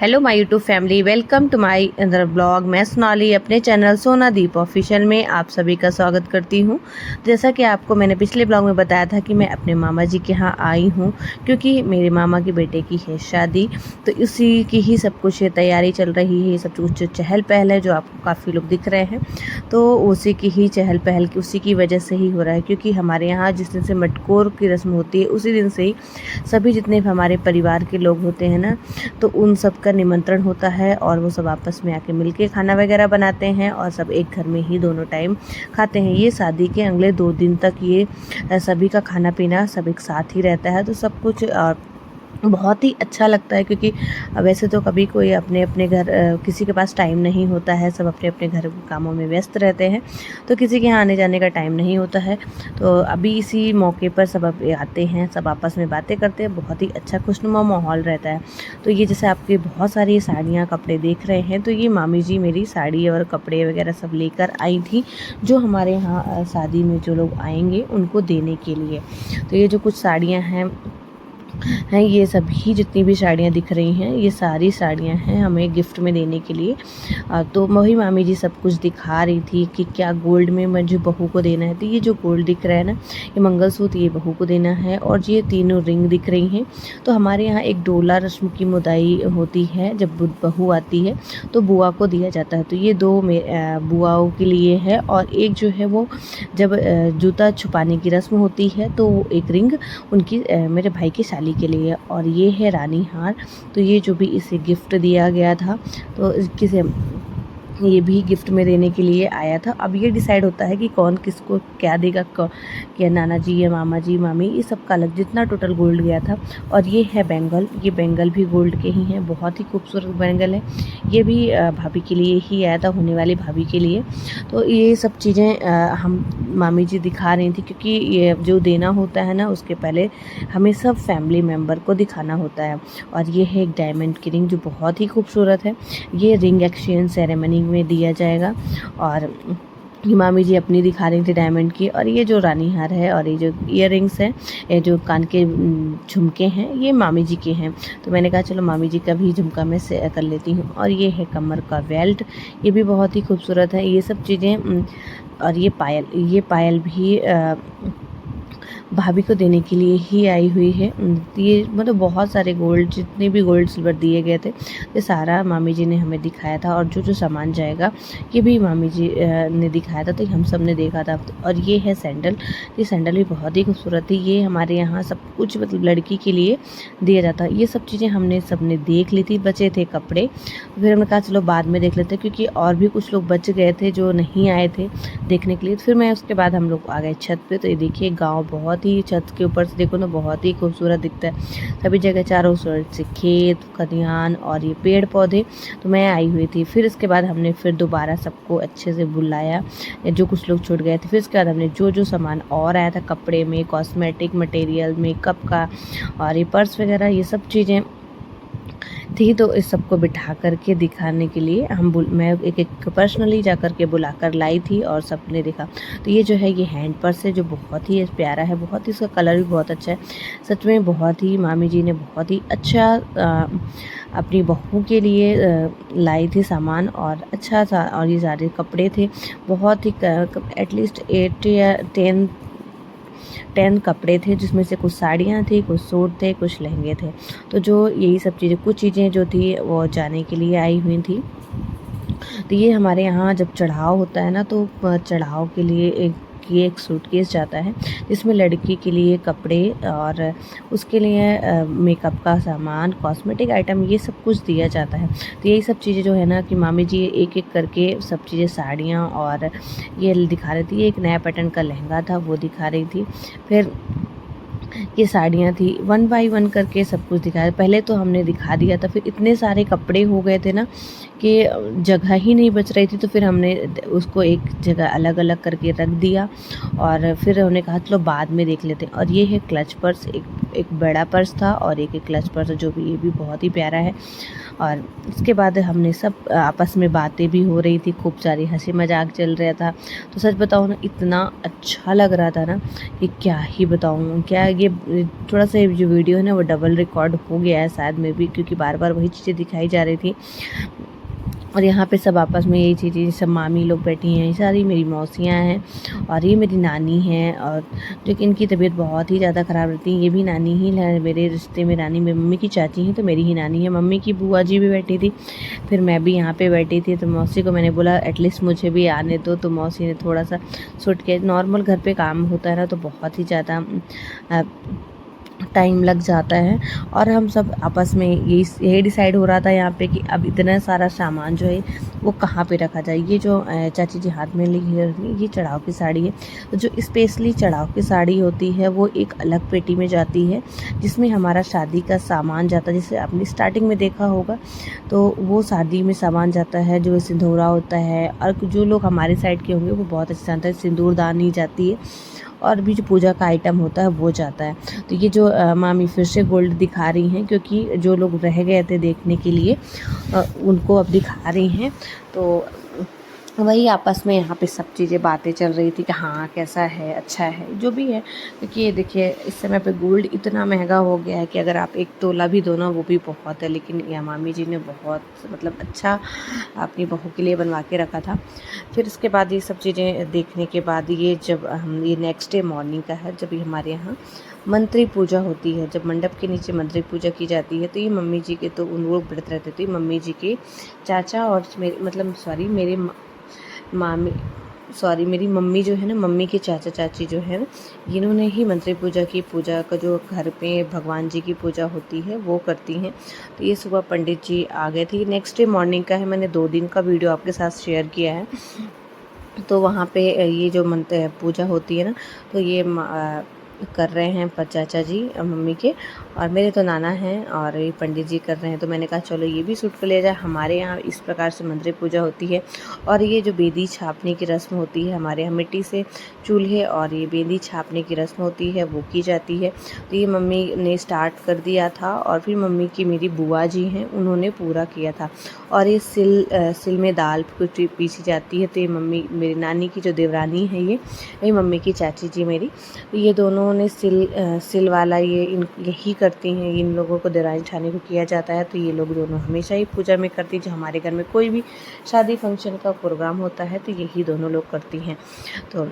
Hello my YouTube family, welcome to my अंदर blog. मैं सोनाली अपने चैनल सोना दीप ऑफिशियल में आप सभी का स्वागत करती हूं। जैसा कि आपको मैंने पिछले ब्लॉग में बताया था कि मैं अपने मामा जी के यहाँ आई हूं, क्योंकि मेरे मामा के बेटे की है शादी। तो उसी की ही सब कुछ तैयारी चल रही है, सब कुछ चहल पहल है जो आपको काफ़ी लोग दिख रहे हैं। तो उसी की ही चहल पहल उसी की वजह से ही हो रहा है, क्योंकि हमारे यहाँ जिस दिन से मटकोर की रस्म होती है उसी दिन से ही सभी जितने भी हमारे परिवार के लोग होते हैं ना, तो उन सब का निमंत्रण होता है और वो सब आपस में आके मिलके खाना वगैरह बनाते हैं और सब एक घर में ही दोनों टाइम खाते हैं। ये शादी के अगले 2 दिन तक ये सभी का खाना पीना सब एक साथ ही रहता है। तो सब कुछ बहुत ही अच्छा लगता है, क्योंकि वैसे तो कभी कोई अपने अपने घर किसी के पास टाइम नहीं होता है, सब अपने अपने घर कामों में व्यस्त रहते हैं, तो किसी के यहाँ आने जाने का टाइम नहीं होता है। तो अभी इसी मौके पर सब आते हैं, सब आपस में बातें करते हैं, बहुत ही अच्छा खुशनुमा माहौल रहता है। तो ये जैसे आपके बहुत सारी साड़ियाँ कपड़े देख रहे हैं, तो ये मामी जी मेरी साड़ी और कपड़े वगैरह सब लेकर आई थी, जो हमारे यहाँ शादी में जो लोग आएंगे उनको देने के लिए। तो ये जो कुछ साड़ियाँ हैं ये सभी जितनी भी साड़ियाँ दिख रही हैं, ये सारी साड़ियाँ हैं हमें गिफ्ट में देने के लिए। तो वही मामी जी सब कुछ दिखा रही थी कि क्या गोल्ड में मुझे बहू को देना है। तो ये जो गोल्ड दिख रहा है ना, ये मंगलसूत्र ये बहू को देना है, और ये तीनों रिंग दिख रही हैं। तो हमारे यहाँ एक डोला रस्म की मुदाई होती है, जब बहू आती है तो बुआ को दिया जाता है। तो ये 2 बुआओं के लिए है, और एक जो है वो जब जूता छुपाने की रस्म होती है तो एक रिंग उनकी मेरे भाई की शादी के लिए, और ये है रानी हार। तो ये जो भी इसे गिफ्ट दिया गया था, तो किसे ये भी गिफ्ट में देने के लिए आया था। अब ये डिसाइड होता है कि कौन किसको क्या देगा, क्या नाना जी या मामा जी मामी, ये सब का अलग जितना टोटल गोल्ड गया था। और ये है बैंगल, ये बैंगल भी गोल्ड के ही हैं, बहुत ही खूबसूरत बैंगल है। ये भी भाभी के लिए ही आया था, होने वाली भाभी के लिए। तो ये सब चीज़ें हम मामी जी दिखा रही थी, क्योंकि ये जो देना होता है ना, उसके पहले हमें सब फैमिली मेम्बर को दिखाना होता है। और ये है एक डायमंड की रिंग जो बहुत ही खूबसूरत है। ये रिंग एक्सचेंज सेरेमनी में दिया जाएगा। और मामी जी अपनी दिखा रही थी डायमंड की। और ये जो रानी हार है और ये जो ईयर रिंग्स हैं, ये जो कान के झुमके हैं, ये मामी जी के हैं। तो मैंने कहा चलो मामी जी का भी झुमका मैं से कर लेती हूँ। और ये है कमर का बेल्ट, ये भी बहुत ही खूबसूरत है। ये सब चीज़ें और ये पायल भी भाभी को देने के लिए ही आई हुई है। ये मतलब बहुत सारे गोल्ड, जितने भी गोल्ड सिल्वर दिए गए थे, ये सारा मामी जी ने हमें दिखाया था। और जो जो सामान जाएगा ये भी मामी जी ने दिखाया था, तो हम सब ने देखा था। और ये है सैंडल, ये सैंडल भी बहुत ही खूबसूरत थी। ये हमारे यहाँ सब कुछ मतलब लड़की के लिए दिया जाता है। ये सब चीज़ें हमने सब ने देख ली थी। बचे थे कपड़े, फिर हमने कहा चलो बाद में देख लेते, क्योंकि और भी कुछ लोग बच गए थे जो नहीं आए थे देखने के लिए। फिर मैं उसके बाद हम लोग आ गए छत पे। तो ये देखिए गाँव बहुत ही, छत के ऊपर से देखो ना, बहुत ही खूबसूरत दिखता है। सभी जगह चारों ओर से खेत खलिहान और ये पेड़ पौधे। तो मैं आई हुई थी। फिर इसके बाद हमने फिर दोबारा सबको अच्छे से बुलाया, जो कुछ लोग छूट गए थे। फिर इसके बाद हमने जो जो सामान और आया था कपड़े में, कॉस्मेटिक मटेरियल, मेकअप का और ये पर्स वगैरह, ये सब चीज़ें थी, तो इस सबको बिठा करके दिखाने के लिए मैं एक पर्सनली जा कर के बुला कर लाई थी और सबने देखा। तो ये जो है ये हैंड पर्स है, जो बहुत ही प्यारा है, बहुत ही इसका कलर भी बहुत अच्छा है। सच में बहुत ही मामी जी ने बहुत ही अच्छा अपनी बहू के लिए लाई थी सामान, और अच्छा था। और ये सारे कपड़े थे, बहुत ही एटलीस्ट 8 या 10 कपड़े थे, जिसमें से कुछ साड़ियाँ थी, कुछ सूट थे, कुछ लहंगे थे। तो जो यही सब चीज़ें, कुछ चीज़ें जो थी वो जाने के लिए आई हुई थी। तो ये हमारे यहाँ जब चढ़ाव होता है ना, तो चढ़ाव के लिए एक सूटकेस जाता है, जिसमें लड़की के लिए कपड़े और उसके लिए मेकअप का सामान, कॉस्मेटिक आइटम, ये सब कुछ दिया जाता है। तो यही सब चीज़ें जो है ना कि मामी जी एक एक करके सब चीज़ें, साड़ियाँ और ये दिखा रही थी। एक नया पैटर्न का लहंगा था वो दिखा रही थी। फिर ये साड़ियाँ थी, 1 बाय 1 करके सब कुछ दिखाया। पहले तो हमने दिखा दिया था, फिर इतने सारे कपड़े हो गए थे ना कि जगह ही नहीं बच रही थी। तो फिर हमने उसको एक जगह अलग अलग करके रख दिया, और फिर हमने कहा चलो बाद में देख लेते हैं। और ये है क्लच पर्स, एक बड़ा पर्स था और एक क्लच पर्स, जो भी ये भी बहुत ही प्यारा है। और इसके बाद हमने सब आपस में बातें भी हो रही थी, खूब सारी हंसी मजाक चल रहा था। तो सच बताऊँ ना, इतना अच्छा लग रहा था ना कि क्या ही बताऊँ। क्या ये थोड़ा सा जो वीडियो है ना वो डबल रिकॉर्ड हो गया है शायद में भी, क्योंकि बार बार वही चीज़ें दिखाई जा रही थी। और यहाँ पे सब आपस में यही चीज़ें, सब मामी लोग बैठी हैं, सारी मेरी मौसियाँ हैं और ये मेरी नानी हैं, और जो कि इनकी तबीयत बहुत ही ज़्यादा ख़राब रहती है। ये भी नानी ही है मेरे रिश्ते में, नानी मेरी मम्मी की चाची हैं तो मेरी ही नानी है। मम्मी की बुआ जी भी बैठी थी, फिर मैं भी यहाँ पे बैठी थी। तो मौसी को मैंने बोला एटलीस्ट मुझे भी आने दो, तो मौसी ने थोड़ा सा सुट के, नॉर्मल घर पे काम होता है ना तो बहुत ही ज़्यादा टाइम लग जाता है। और हम सब आपस में यही डिसाइड हो रहा था यहाँ पे कि अब इतना सारा सामान जो है वो कहाँ पे रखा जाए। ये जो चाची जी हाथ में ली है ये चढ़ाव की साड़ी है। तो जो स्पेशली चढ़ाव की साड़ी होती है वो एक अलग पेटी में जाती है, जिसमें हमारा शादी का सामान जाता है। जैसे आपने स्टार्टिंग में देखा होगा, तो वो शादी में सामान जाता है, जो सिंदूरा होता है। और जो लोग हमारे साइड के होंगे वो बहुत अच्छे जानते हैं, सिंदूरदानी जाती है और भी जो पूजा का आइटम होता है वो जाता है। तो ये जो मामी फिर से गोल्ड दिखा रही हैं, क्योंकि जो लोग रह गए थे देखने के लिए उनको अब दिखा रही हैं। तो वही आपस में यहाँ पे सब चीज़ें बातें चल रही थी कि हाँ कैसा है, अच्छा है, जो भी है। क्योंकि ये देखिए इस समय पे गोल्ड इतना महंगा हो गया है कि अगर आप 1 तोला भी दो ना वो भी बहुत है। लेकिन यह मामी जी ने बहुत मतलब अच्छा अपनी बहू के लिए बनवा के रखा था। फिर उसके बाद ये सब चीज़ें देखने के बाद ये जब हम ये नेक्स्ट डे मॉर्निंग का है, जब ये हमारे यहाँ मंत्री पूजा होती है, जब मंडप के नीचे मंत्री पूजा की जाती है। तो ये मम्मी जी के, तो उन लोग व्रत रहते थे, मम्मी जी के चाचा और मेरी मम्मी जो है ना, मम्मी के चाचा चाची जो है ना, इन्होंने ही मंत्री पूजा की, पूजा का जो घर पे भगवान जी की पूजा होती है वो करती हैं। तो ये सुबह पंडित जी आ गए थे। नेक्स्ट डे मॉर्निंग का है, मैंने 2 दिन का वीडियो आपके साथ शेयर किया है। तो वहाँ पे ये जो मंत्र पूजा होती है ना, तो ये कर रहे हैं पर चाचा जी मम्मी के, और मेरे तो नाना हैं और ये पंडित जी कर रहे हैं। तो मैंने कहा चलो ये भी शूट कर लिया जाए। हमारे यहाँ इस प्रकार से मंत्री पूजा होती है। और ये जो बेदी छापने की रस्म होती है, हमारे यहाँ मिट्टी से चूल्हे और ये बेदी छापने की रस्म होती है वो की जाती है। तो ये मम्मी ने स्टार्ट कर दिया था और फिर मम्मी की मेरी बुआ जी हैं उन्होंने पूरा किया था। और ये सिल में दाल कुछ पीसी जाती है। तो ये मम्मी मेरी नानी की जो देवरानी है, ये मम्मी की चाची जी मेरी, तो ये दोनों ने सिल वाला यही करती हैं। इन लोगों को देवरानी जेठानी को किया जाता है। तो ये लोग दोनों हमेशा ही पूजा में करती, जो हमारे घर में कोई भी शादी फंक्शन का प्रोग्राम होता है तो यही दोनों लोग करती हैं। तो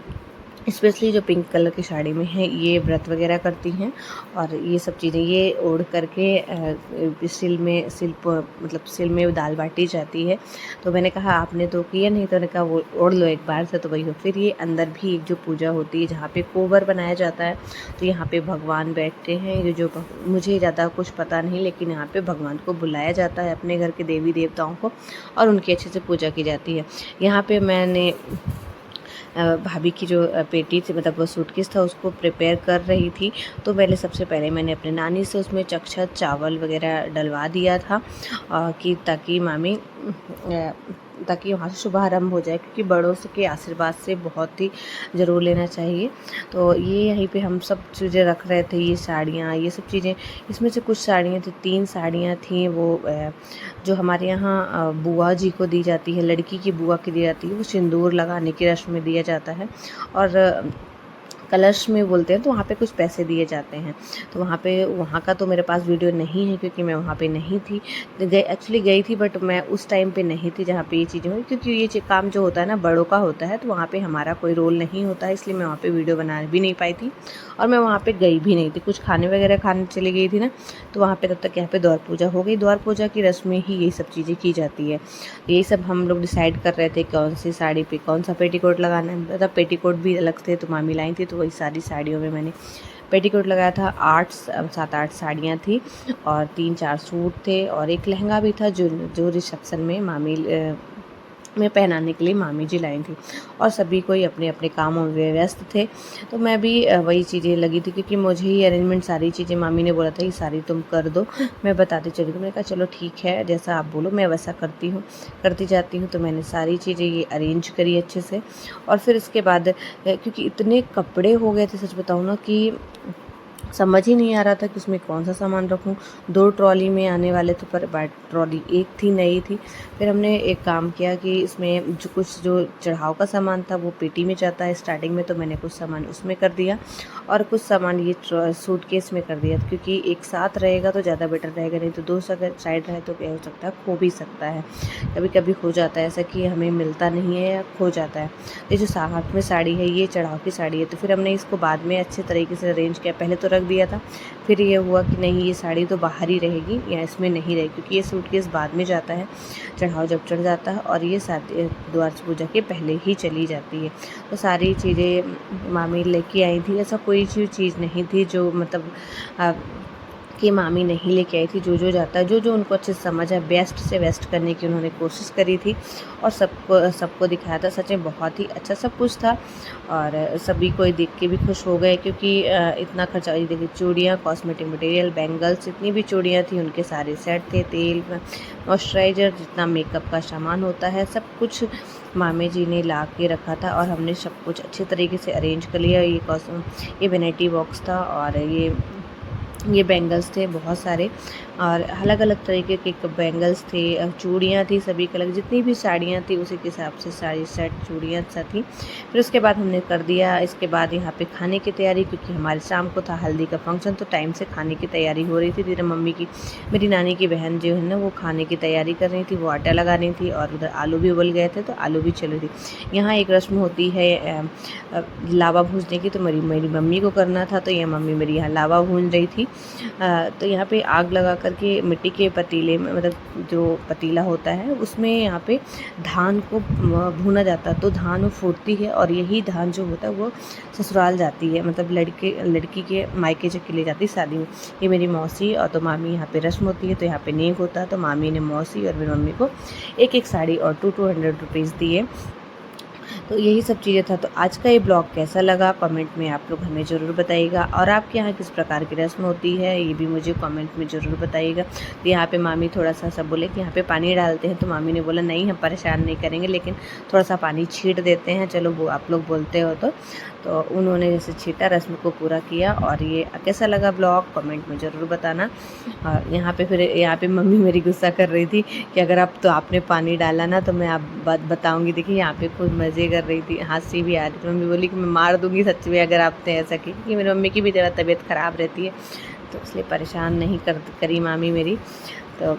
स्पेशली जो पिंक कलर की साड़ी में है ये व्रत वगैरह करती हैं। और ये सब चीज़ें ये ओढ़ करके सिल में दाल बाटी जाती है। तो मैंने कहा आपने तो किया नहीं, तो मैंने कहा वो ओढ़ लो एक बार से। तो वही हो। फिर ये अंदर भी एक जो पूजा होती है जहाँ पे कोबर बनाया जाता है, तो यहाँ पे भगवान बैठते हैं। ये जो मुझे ज़्यादा कुछ पता नहीं, लेकिन यहाँ पे भगवान को बुलाया जाता है, अपने घर के देवी देवताओं को, और उनकी अच्छे से पूजा की जाती है। यहाँ पे मैंने भाभी की जो पेटी थी, मतलब वो सूटकेस था, उसको प्रिपेयर कर रही थी। तो सबसे पहले मैंने अपने नानी से उसमें चक्षत चावल वगैरह डलवा दिया था कि ताकि वहाँ से शुभारंभ हो जाए, क्योंकि बड़ों से के आशीर्वाद से बहुत ही ज़रूर लेना चाहिए। तो ये यहीं पे हम सब चीज़ें रख रहे थे, ये साड़ियाँ, ये सब चीज़ें। इसमें से कुछ साड़ियाँ थी, 3 साड़ियाँ थी, वो जो हमारे यहाँ बुआ जी को दी जाती है, लड़की की बुआ की दी जाती है, वो सिंदूर लगाने की रस्म में दिया जाता है। और कलश में बोलते हैं, तो वहाँ पे कुछ पैसे दिए जाते हैं। तो वहाँ का तो मेरे पास वीडियो नहीं है, क्योंकि मैं वहाँ पे नहीं थी। एक्चुअली गई थी, बट मैं उस टाइम पे नहीं थी जहाँ पे ये चीज़ें हुई, क्योंकि ये काम जो होता है ना बड़ों का होता है, तो वहाँ पे हमारा कोई रोल नहीं होता है, इसलिए मैं वहाँ पे वीडियो बना भी नहीं पाई थी। और मैं वहाँ पे गई भी नहीं थी, कुछ खाने वगैरह खाने चली गई थी ना। तो वहाँ पे तब तक यहाँ पे द्वार पूजा हो गई। द्वार पूजा की रस्म में ही ये सब चीज़ें की जाती है। यही सब हम लोग डिसाइड कर रहे थे कौन सी साड़ी पे कौन सा पेटीकोट लगाना है। मतलब पेटीकोट भी अलग थे, तो मामी लाई थी, तो वही सारी साड़ियों में मैंने पेटीकोट लगाया था। 7-8 साड़ियाँ थी और 3-4 सूट थे और एक लहंगा भी था, जो रिसेप्शन में मामी में पहनाने के लिए मामी जी लाई थी। और सभी कोई अपने अपने कामों में व्यस्त थे। तो मैं भी वही चीज़ें लगी थी, क्योंकि मुझे ही अरेंजमेंट सारी चीज़ें मामी ने बोला था ये सारी तुम कर दो, मैं बताती चली। तो मैंने कहा चलो ठीक है, जैसा आप बोलो मैं वैसा करती जाती हूँ। तो मैंने सारी चीज़ें ये अरेंज करी अच्छे से। और फिर इसके बाद क्योंकि इतने कपड़े हो गए थे, सच बताऊँ ना, कि समझ ही नहीं आ रहा था कि उसमें कौन सा सामान रखूं। 2 ट्रॉली में आने वाले थे, पर ट्रॉली एक थी, नई थी। फिर हमने एक काम किया कि इसमें जो चढ़ाव का सामान था वो पेटी में जाता है स्टार्टिंग में, तो मैंने कुछ सामान उसमें कर दिया। और कुछ सामान ये सूटकेस में कर दिया, क्योंकि एक साथ रहेगा तो ज़्यादा बेटर रहेगा, नहीं तो दो साइड रहे तो क्या हो सकता है, खो भी सकता है। कभी कभी हो जाता है ऐसा कि हमें मिलता नहीं है या खो जाता है। ये जो हाथ में साड़ी है ये चढ़ाव की साड़ी है, तो फिर हमने इसको बाद में अच्छे तरीके से अरेंज किया। पहले तो रख दिया था, फिर ये हुआ कि नहीं ये साड़ी तो बाहर ही रहेगी या इसमें नहीं रहेगी, क्योंकि ये सूटकेस बाद में जाता है, चढ़ाव जब चढ़ जाता है, और ये द्वार पूजा के पहले ही चली जाती है। तो सारी चीज़ें मामी लेके आई थी, ऐसा कोई चीज़ नहीं थी जो मतलब कि मामी नहीं लेके आई थी। जो जाता है, जो उनको अच्छे से समझ है, बेस्ट से बेस्ट करने की उन्होंने कोशिश करी थी और सबको दिखाया था। सच में बहुत ही अच्छा सब कुछ था और सभी को देख के भी खुश हो गए, क्योंकि इतना खर्चा। देखिए चूड़ियाँ, कॉस्मेटिक मटेरियल, बैंगल्स, जितनी भी चूड़ियाँ थी उनके सारे सेट थे, तेल, मॉइस्चराइज़र, जितना मेकअप का सामान होता है सब कुछ मामी जी ने ला के रखा था और हमने सब कुछ अच्छे तरीके से अरेंज कर लिया। ये वैनिटी बॉक्स था और ये बैंगल्स थे बहुत सारे, और अलग अलग तरीके के बैंगल्स थे, चूड़ियाँ थी सभी के अलग, जितनी भी साड़ियाँ थी उसी के हिसाब से सारी सेट चूड़ियाँ सा थी। फिर उसके बाद हमने कर दिया। इसके बाद यहाँ पे खाने की तैयारी, क्योंकि हमारे शाम को था हल्दी का फंक्शन, तो टाइम से खाने की तैयारी हो रही थी। मेरी मम्मी की, मेरी नानी की बहन जो है ना, वो खाने की तैयारी कर रही थी, वो आटा लगा रही थी, और उधर आलू भी उबल गए थे तो आलू भी चल रही थी। यहाँ एक रस्म होती है लावा भूनने की, तो मेरी मम्मी को करना था, तो यह मम्मी मेरी यहाँ लावा भून रही थी। तो यहाँ पे आग लगा करके मिट्टी के पतीले में, मतलब जो पतीला होता है उसमें यहाँ पे धान को भूना जाता है, तो धान वो फूटती है और यही धान जो होता है वो ससुराल जाती है, मतलब लड़की के मायके के लिए जाती है शादी में। ये मेरी मौसी और तो मामी, यहाँ पे रस्म होती है, तो यहाँ पे नेक होता है, तो मामी ने मौसी और मेरी मम्मी को एक साड़ी और 200 रुपीज़ दिए। तो यही सब चीज़ें था। तो आज का ये ब्लॉग कैसा लगा कमेंट में आप लोग हमें ज़रूर बताइएगा, और आपके यहाँ किस प्रकार की रस्म होती है ये भी मुझे कमेंट में ज़रूर बताइएगा। तो यहाँ पे मामी थोड़ा सा सब बोले कि यहाँ पे पानी डालते हैं, तो मामी ने बोला नहीं हम परेशान नहीं करेंगे, लेकिन थोड़ा सा पानी छीट देते हैं, चलो वो आप लोग बोलते हो तो उन्होंने जैसे छीटा, रस्म को पूरा किया। और ये कैसा लगा ब्लॉग कमेंट में ज़रूर बताना। और यहाँ पे मम्मी मेरी गुस्सा कर रही थी कि अगर आपने पानी डाला ना तो मैं आप बात बताऊँगी। देखिए यहाँ पे खूब मज़े कर रही थी, हंसी भी आ रही थी। मम्मी बोली कि मैं मार दूँगी सच में अगर आपने ऐसा किया, क्योंकि मेरी मम्मी की भी ज़रा तबीयत ख़राब रहती है, तो इसलिए परेशान नहीं करी मामी मेरी। तो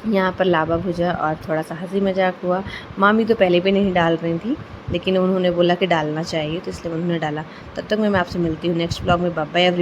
यहाँ पर लावा भुजा और थोड़ा सा हंसी मजाक हुआ। मामी तो पहले भी नहीं डाल रही थी, लेकिन उन्होंने बोला कि डालना चाहिए, तो इसलिए उन्होंने डाला। तब तक मैं आपसे मिलती हूँ नेक्स्ट ब्लॉग में। Bye bye every.